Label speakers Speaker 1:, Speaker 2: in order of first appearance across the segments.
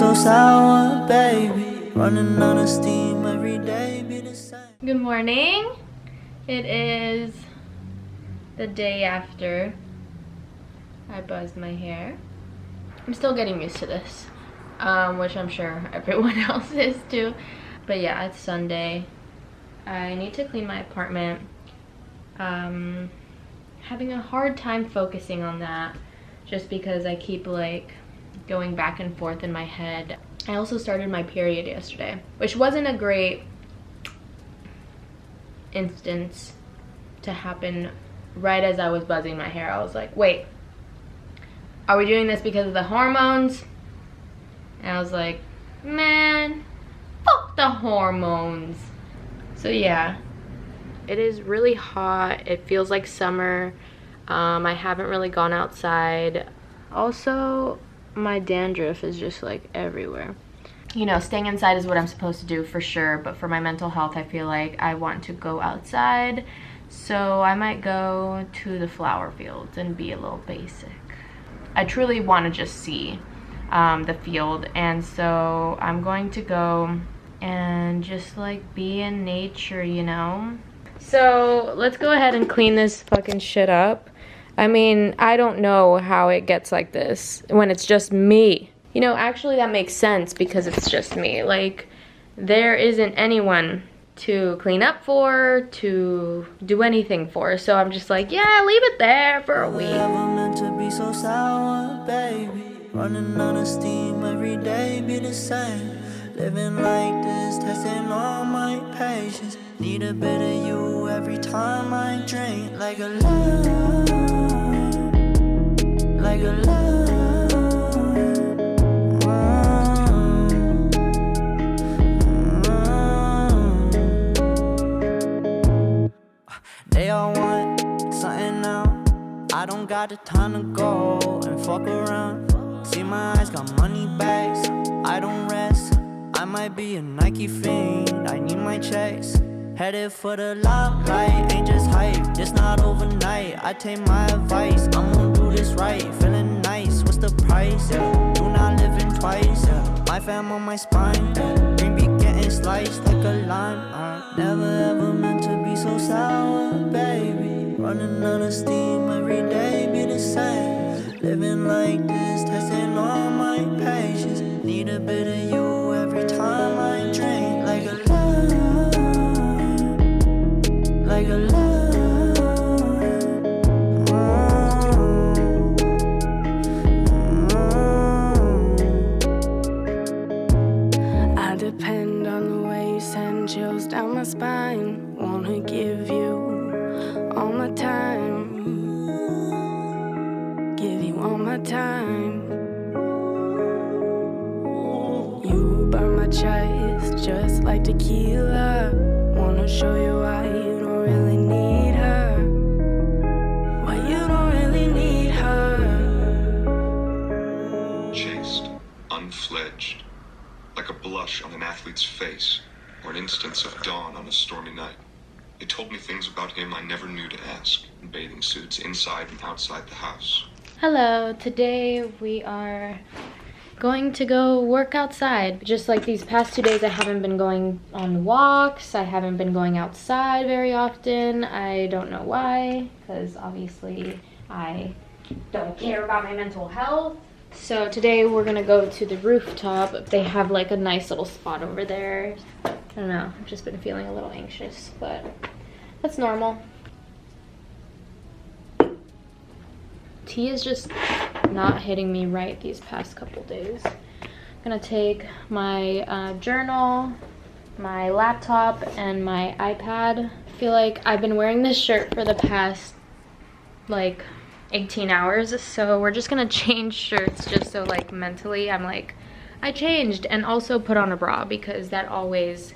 Speaker 1: so sour, baby. Running out of steam every day, be the same.
Speaker 2: Good morning. It is the day after I buzzed my hair. I'm still getting used to this, which I'm sure everyone else is too. But yeah, it's Sunday. I need to clean my apartment. Having a hard time focusing on that just because I keep like going back and forth in my head. I also started my period yesterday, which wasn't a great instance to happen right as I was buzzing my hair. I was like, wait, are we doing this because of the hormones? And I was like, man, fuck the hormones. So yeah, it is really hot. It feels like summer. I haven't really gone outside. Also, my dandruff is just like everywhere. You know, staying inside is what I'm supposed to do for sure, but for my mental health, I feel like I want to go outside. So I might go to the flower fields and be a little basic. I truly want to just see the field, and so I'm going to go and just like be in nature, you know? So let's go ahead and clean this fucking shit up. I mean, I don't know how it gets like this when it's just me. You know, actually that makes sense because it's just me. Like, there isn't anyone to clean up for, to do anything for. So I'm just like, yeah, leave it there for a week.
Speaker 1: Never meant to be so sour, baby. Running out of steam every day, be the same. Living like this, testing all my patience. Need a bit of you every time I drink. Like a love, like a love. They all want something now. I don't got the time to go and fuck around. See my eyes got money bags. I don't rest. I might be a Nike fiend. I need my checks. Headed for the limelight. Ain't just hype. It's not overnight. I take my advice. I'm gonna do this right. Feeling nice. What's the price? Yeah. Do not live in twice. Yeah. My fam on my spine. Yeah. Green be getting sliced like a lime. Never ever meant to be so sour, baby. Running out of steam every day, be the same. Living like this, testing all my patience. Need a bit of you every time I drink. Like a love, like a love.
Speaker 3: I depend on the way you send chills down my spine. Wanna give you all my time. Give you all my time. You burn my chest just like tequila. Wanna show you why you don't really need her. Why you don't really need her.
Speaker 4: Chaste, unfledged, like a blush on an athlete's face, or an instance of dawn on a stormy night. They told me things about him I never knew to ask, in bathing suits inside and outside the house.
Speaker 2: Hello, today we are going to go work outside. Just like these past 2 days, I haven't been going on walks. I haven't been going outside very often. I don't know why, because obviously I don't care about my mental health. So today we're gonna go to the rooftop. They have like a nice little spot over there. I don't know, I've just been feeling a little anxious, but that's normal. Tea is just not hitting me right these past couple days. I'm gonna take my journal, my laptop, and my iPad. I feel like I've been wearing this shirt for the past like 18 hours, so we're just gonna change shirts just so like mentally I'm like, I changed, and also put on a bra because that always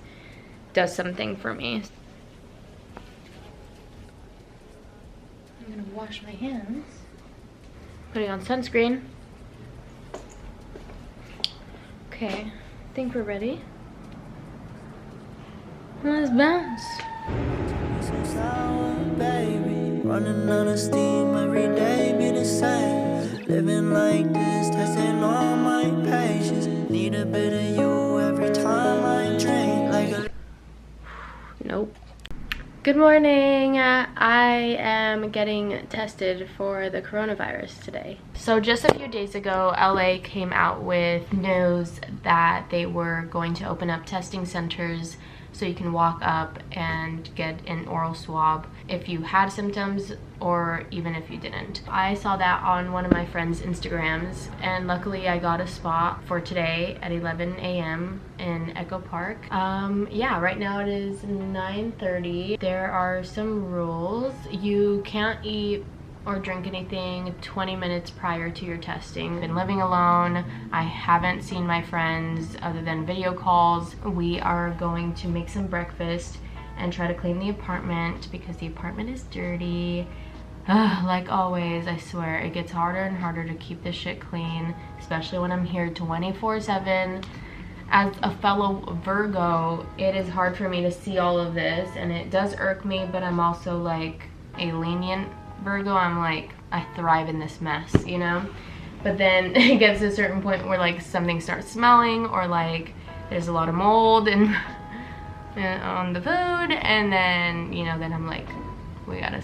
Speaker 2: does something for me. I'm gonna wash my hands, putting on sunscreen. Okay, I think we're ready. Let's bounce.
Speaker 1: So sour, baby. Running out of steam every day, be the same. Living like this, testing all my patience. Need a
Speaker 2: Good morning. I am getting tested for the coronavirus today. So just a few days ago, LA came out with news that they were going to open up testing centers so you can walk up and get an oral swab if you had symptoms or even if you didn't. I saw that on one of my friend's Instagrams, and luckily I got a spot for today at 11 a.m. in Echo Park. Yeah, right now it is 9:30. There are some rules. You can't eat or drink anything 20 minutes prior to your testing. I've been living alone. I haven't seen my friends other than video calls. We are going to make some breakfast and try to clean the apartment because the apartment is dirty. Like always, I swear, it gets harder and harder to keep this shit clean, especially when I'm here 24/7. As a fellow Virgo, it is hard for me to see all of this, and it does irk me, but I'm also like a lenient Virgo. I'm like, I thrive in this mess, you know? But then it gets to a certain point where like something starts smelling, or like there's a lot of mold and on the food, and then, you know, then I'm like, we gotta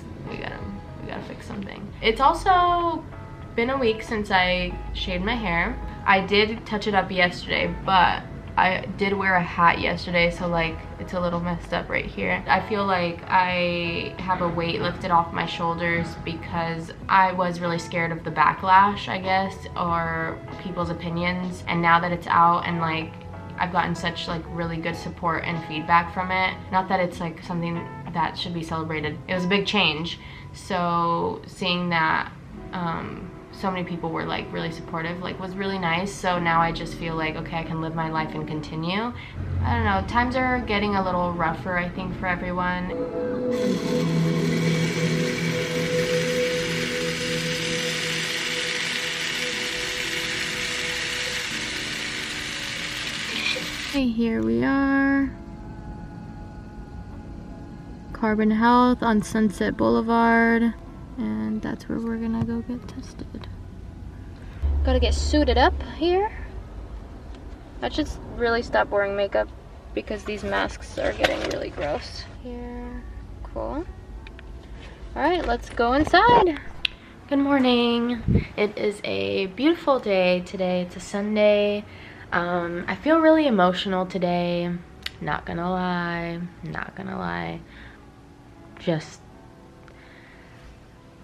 Speaker 2: fix something. It's also been a week since I shaved my hair. I did touch it up yesterday, but I did wear a hat yesterday, so like it's a little messed up right here. I feel like I have a weight lifted off my shoulders because I was really scared of the backlash, I guess, or people's opinions. And now that it's out and like I've gotten such like really good support and feedback from it, not that it's like something that should be celebrated. It was a big change. So seeing that so many people were like really supportive, like was really nice. So now I just feel like, okay, I can live my life and continue. I don't know, times are getting a little rougher, I think, for everyone. Hey, here we are. Carbon Health on Sunset Boulevard. And that's where we're gonna go get tested. Gotta get suited up here. I should really stop wearing makeup because these masks are getting really gross. Here, cool. Alright, let's go inside. Good morning. It is a beautiful day today. It's a Sunday. I feel really emotional today. Not gonna lie. Just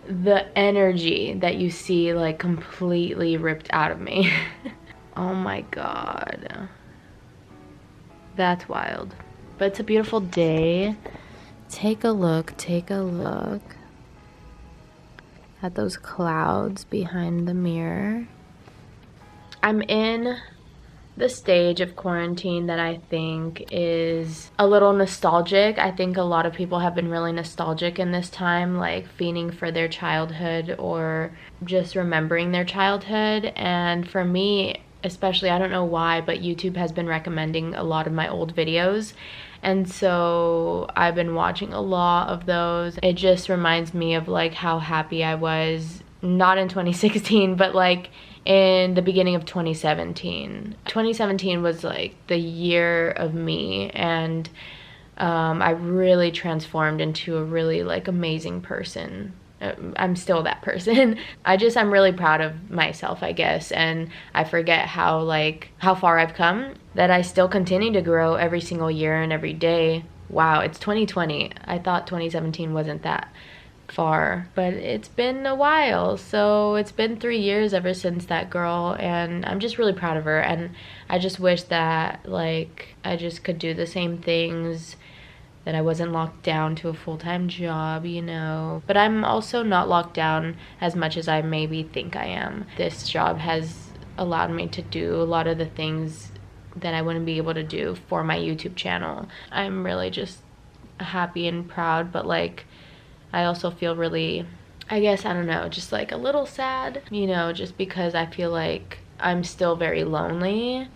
Speaker 2: the energy that you see like completely ripped out of me. Oh my god, that's wild. But it's a beautiful day. Take a look at those clouds behind the mirror. I'm in the stage of quarantine that I think is a little nostalgic. I think a lot of people have been really nostalgic in this time, like fiending for their childhood or just remembering their childhood. And for me especially, I don't know why, but YouTube has been recommending a lot of my old videos, and so I've been watching a lot of those. It just reminds me of like how happy I was, not in 2016, but like in the beginning of 2017. 2017 was like the year of me, and I really transformed into a really like amazing person. I'm still that person. I'm really proud of myself, I guess, and I forget how far I've come, that I still continue to grow every single year and every day. Wow, it's 2020. I thought 2017 wasn't that far, but it's been a while. So it's been 3 years ever since that girl, and I'm just really proud of her. And I just wish that like I just could do the same things, that I wasn't locked down to a full-time job, you know. But I'm also not locked down as much as I maybe think I am. This job has allowed me to do a lot of the things that I wouldn't be able to do for my YouTube channel. I'm really just happy and proud, but like I also feel really, I guess, I don't know, just like a little sad, you know, just because I feel like I'm still very lonely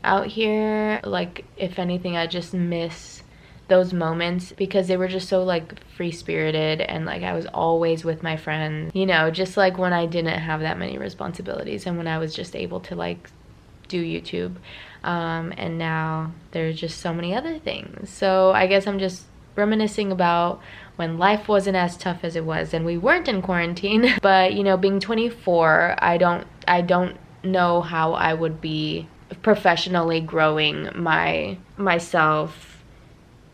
Speaker 2: out here. Like, if anything, I just miss those moments because they were just so like free-spirited, and like I was always with my friends, you know, just like when I didn't have that many responsibilities and when I was just able to like do YouTube. And now there's just so many other things. So I guess I'm just reminiscing about when life wasn't as tough as it was and we weren't in quarantine. But, you know, being 24, I don't know how I would be professionally growing myself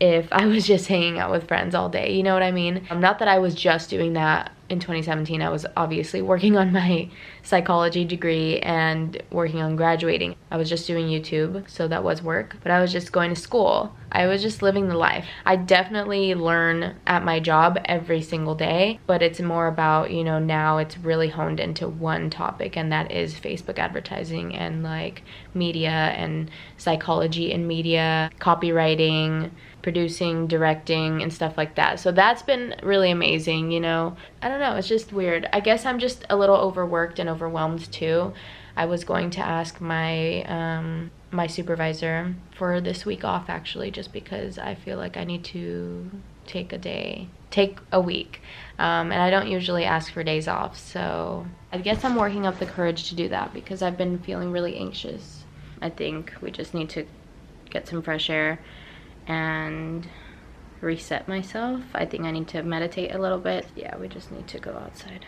Speaker 2: if I was just hanging out with friends all day, you know what I mean? Not that I was just doing that in 2017. I was obviously working on my psychology degree and working on graduating. I was just doing YouTube, so that was work, but I was just going to school. I was just living the life. I definitely learn at my job every single day, but it's more about, you know, now it's really honed into one topic, and that is Facebook advertising and like media and psychology and media, copywriting, producing, directing, and stuff like that. So that's been really amazing, you know. I don't know, it's just weird. I guess I'm just a little overworked and overwhelmed too. I was going to ask my my supervisor for this week off, actually, just because I feel like I need to take a week. And I don't usually ask for days off, so I guess I'm working up the courage to do that because I've been feeling really anxious. I think we just need to get some fresh air and reset myself. I think I need to meditate a little bit. Yeah, we just need to go outside.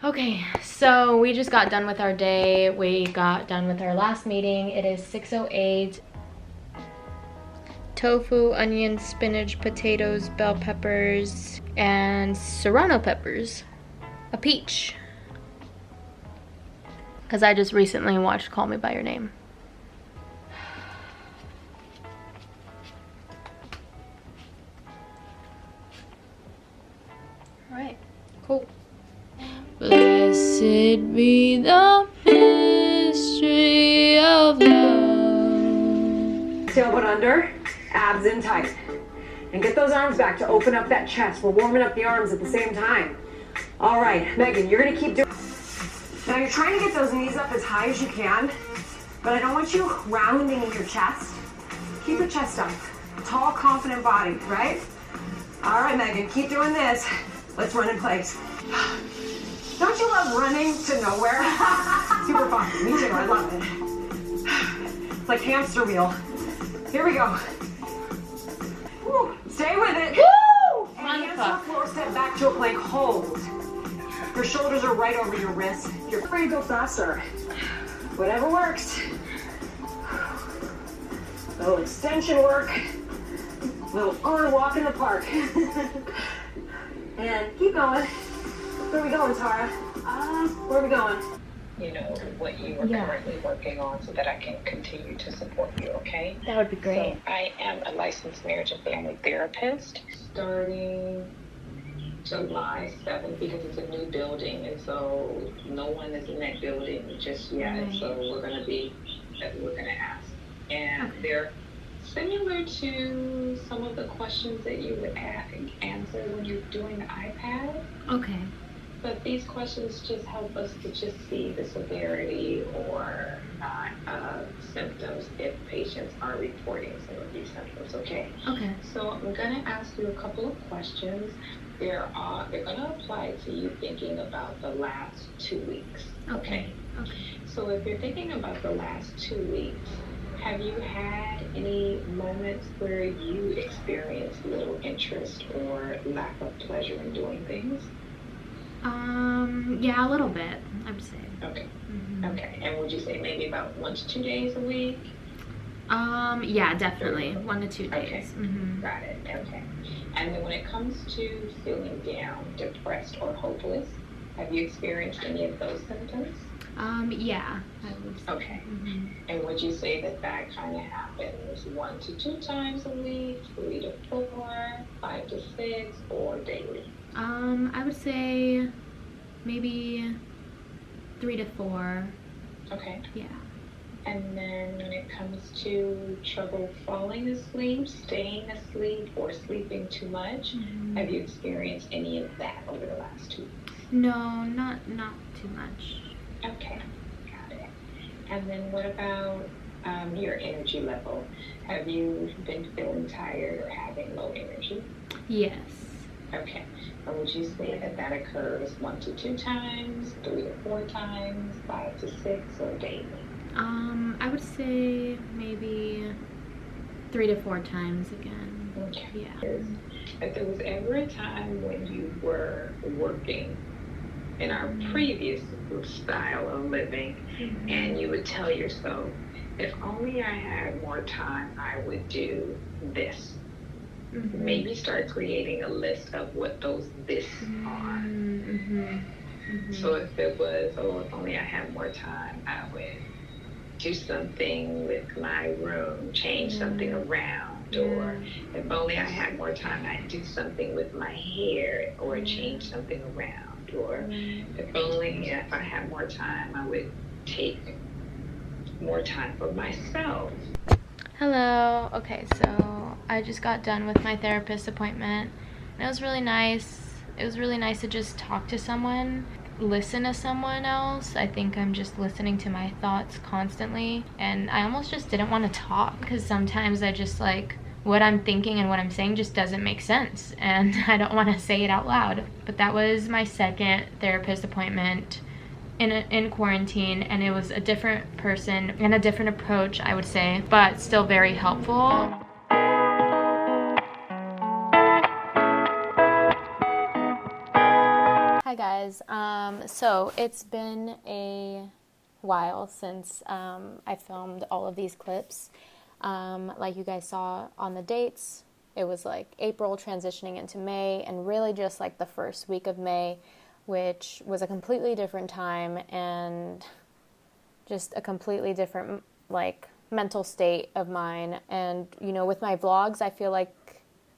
Speaker 2: Okay, so we just got done with our day. We got done with our last meeting. It is 6:08. Tofu, onions, spinach, potatoes, bell peppers, and serrano peppers. A peach. Because I just recently watched Call Me By Your Name. Alright, cool. Blessed be the mystery of love.
Speaker 5: Tailbone under, abs in tight. And get those arms back to open up that chest. We're warming up the arms at the same time. All right, Megan, you're gonna keep doing. Now you're trying to get those knees up as high as you can, but I don't want you rounding in your chest. Keep your chest up. Tall, confident body, right? All right, Megan, keep doing this. Let's run in place. Don't you love running to nowhere? Super fun. Me too. I love it. It's like hamster wheel. Here we go. Woo. Stay with it.
Speaker 2: Woo!
Speaker 5: And hands on the floor, step back to a plank. Hold. Your shoulders are right over your wrists. You're free to go faster. Whatever works. A little extension work. A little fun walk in the park. And keep going. Where are we going, Tara? Where are we going?
Speaker 6: You know, what you are currently working on so that I can continue to support you, okay?
Speaker 2: That would be great.
Speaker 6: So I am a licensed marriage and family therapist starting July 7th because it's a new building, and so no one is in that building just yet. Right. So we're going to ask. And they're similar to some of the questions that you would answer when you're doing the iPad.
Speaker 2: Okay.
Speaker 6: But these questions just help us to just see the severity or not of symptoms if patients are reporting some of these symptoms, okay?
Speaker 2: Okay.
Speaker 6: So I'm going to ask you a couple of questions. They're going to apply to you thinking about the last 2 weeks, okay?
Speaker 2: Okay.
Speaker 6: So if you're thinking about the last 2 weeks, have you had any moments where you experienced little interest or lack of pleasure in doing things?
Speaker 2: Yeah, a little bit, I would say.
Speaker 6: Okay.
Speaker 2: Mm-hmm.
Speaker 6: Okay. And would you say maybe about 1 to 2 days a week?
Speaker 2: Yeah, definitely. 1 to 2 days.
Speaker 6: Okay.
Speaker 2: Mm-hmm.
Speaker 6: Got it. Okay. And then when it comes to feeling down, depressed, or hopeless, have you experienced any of those symptoms?
Speaker 2: Yeah, I would say.
Speaker 6: Okay.
Speaker 2: Mm-hmm.
Speaker 6: And would you say that kind of happens 1 to 2 times a week, 3 to 4, 5 to 6, or daily?
Speaker 2: I would say maybe 3 to 4.
Speaker 6: Okay.
Speaker 2: Yeah.
Speaker 6: And then when it comes to trouble falling asleep, staying asleep, or sleeping too much, have you experienced any of that over the last 2 weeks?
Speaker 2: No, not too much.
Speaker 6: Okay, got it. And then what about your energy level? Have you been feeling tired or having low energy?
Speaker 2: Yes.
Speaker 6: Okay. And would you say that that occurs 1 to 2 times, 3 to 4 times, 5 to 6, or daily?
Speaker 2: I would say maybe 3 to 4 times again.
Speaker 6: Okay.
Speaker 2: Yeah.
Speaker 6: If there was ever a time when you were working in our previous style of living, and you would tell yourself, if only I had more time, I would do this. Maybe start creating a list of what those this are. So if it was, oh, if only I had more time, I would do something with my room, change something around, or if only I had more time, I'd do something with my hair, or change something around, or if only if I had more time, I would take more time for myself.
Speaker 2: Hello. Okay, so I just got done with my therapist appointment. It was really nice. It was really nice to just talk to someone, listen to someone else. I think I'm just listening to my thoughts constantly, and I almost just didn't want to talk because sometimes I just like what I'm thinking and what I'm saying just doesn't make sense, and I don't want to say it out loud. But that was my second therapist appointment in quarantine, and it was a different person and a different approach, I would say, but still very helpful. Hi guys, so it's been a while since I filmed all of these clips. Like you guys saw on the dates, it was like April transitioning into May, and really just like the first week of May, which was a completely different time and just a completely different like mental state of mine. And you know, with my vlogs, I feel like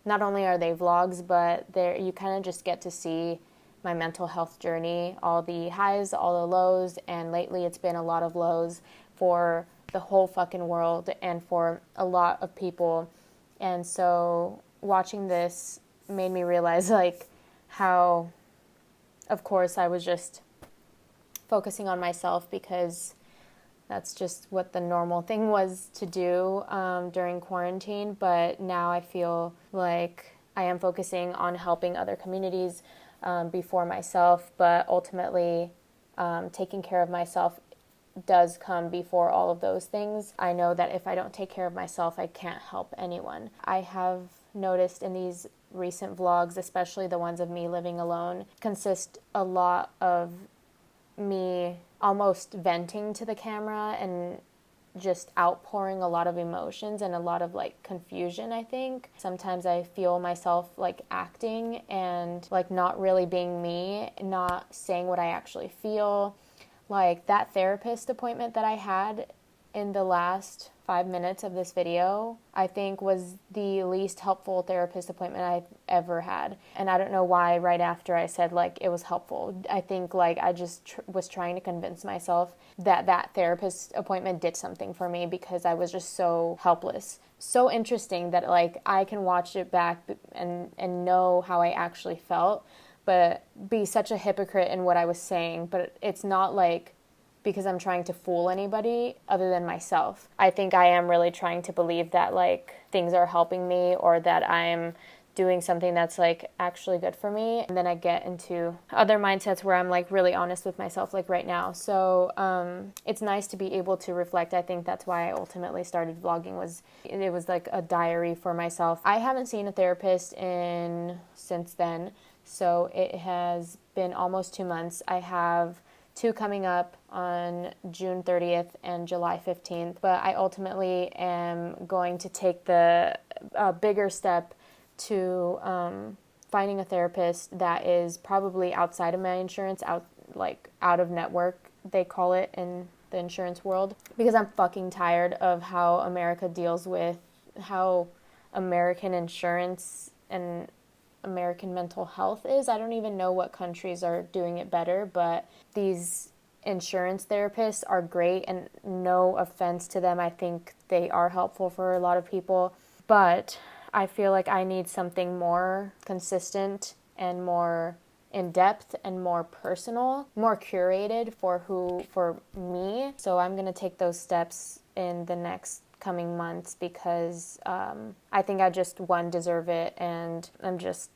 Speaker 2: not only are they vlogs, but you kind of just get to see my mental health journey, all the highs, all the lows, and lately it's been a lot of lows for the whole fucking world and for a lot of people. And so watching this made me realize like how, of course, I was just focusing on myself because that's just what the normal thing was to do during quarantine. But now I feel like I am focusing on helping other communities before myself, but ultimately taking care of myself does come before all of those things. I know that if I don't take care of myself, I can't help anyone. I have noticed in these recent vlogs, especially the ones of me living alone, consist a lot of me almost venting to the camera and just outpouring a lot of emotions and a lot of like confusion, I think. Sometimes I feel myself like acting and like not really being me, not saying what I actually feel. Like that therapist appointment that I had in the last 5 minutes of this video, I think was the least helpful therapist appointment I've ever had. And I don't know why right after I said like it was helpful. I think like I just was trying to convince myself that that therapist appointment did something for me because I was just so helpless. So interesting that like I can watch it back and know how I actually felt, but be such a hypocrite in what I was saying. But it's not like because I'm trying to fool anybody other than myself. I think I am really trying to believe that like things are helping me or that I'm doing something that's like actually good for me. And then I get into other mindsets where I'm like really honest with myself like right now. So it's nice to be able to reflect. I think that's why I ultimately started vlogging. It was like a diary for myself. I haven't seen a therapist since then. So it has been almost 2 months. I have 2 coming up on June 30th and July 15th. But I ultimately am going to take the bigger step to finding a therapist that is probably outside of my insurance, out of network, they call it in the insurance world. Because I'm fucking tired of how America deals with how American insurance and American mental health is. I don't even know what countries are doing it better, but these insurance therapists are great, and no offense to them, I think they are helpful for a lot of people, but I feel like I need something more consistent and more in-depth and more personal, more curated for me. So I'm going to take those steps in the next coming months because I think I just, one, deserve it, and I'm just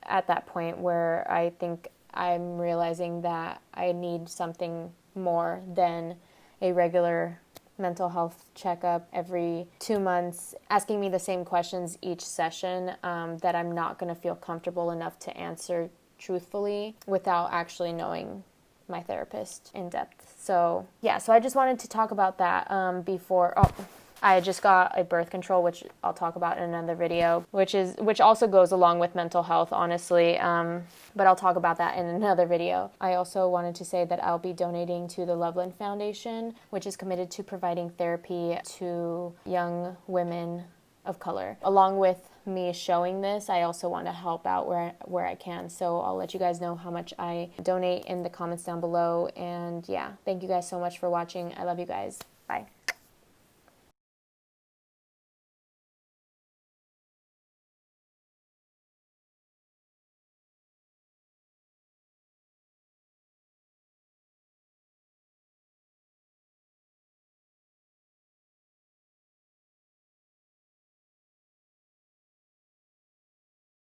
Speaker 2: at that point where I think I'm realizing that I need something more than a regular mental health checkup every 2 months, asking me the same questions each session that I'm not going to feel comfortable enough to answer truthfully without actually knowing my therapist in depth. So yeah, so I just wanted to talk about that before. I just got a birth control, which I'll talk about in another video, which also goes along with mental health, honestly, but I'll talk about that in another video. I also wanted to say that I'll be donating to the Loveland Foundation, which is committed to providing therapy to young women of color. Along with me showing this, I also want to help out where I can, so I'll let you guys know how much I donate in the comments down below. And yeah, thank you guys so much for watching. I love you guys. Bye.